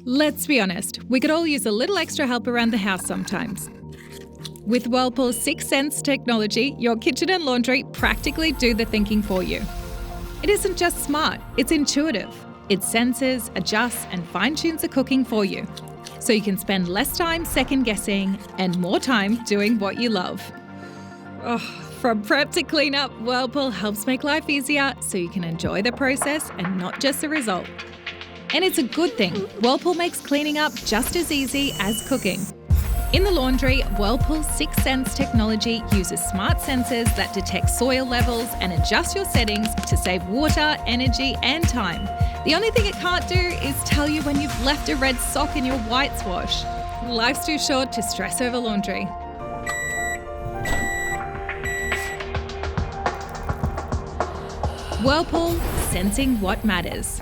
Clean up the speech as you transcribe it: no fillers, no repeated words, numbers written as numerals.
Let's be honest, we could all use a little extra help around the house sometimes. With Whirlpool's 6 Sense technology, your kitchen and laundry practically do the thinking for you. It isn't just smart, it's intuitive. It senses, adjusts, and fine-tunes the cooking for you, so you can spend less time second-guessing and more time doing what you love. From prep to clean up, Whirlpool helps make life easier so you can enjoy the process and not just the result. And it's a good thing. Whirlpool makes cleaning up just as easy as cooking. In the laundry, Whirlpool's 6 Sense technology uses smart sensors that detect soil levels and adjust your settings to save water, energy, and time. The only thing it can't do is tell you when you've left a red sock in your whites wash. Life's too short to stress over laundry. Whirlpool, sensing what matters.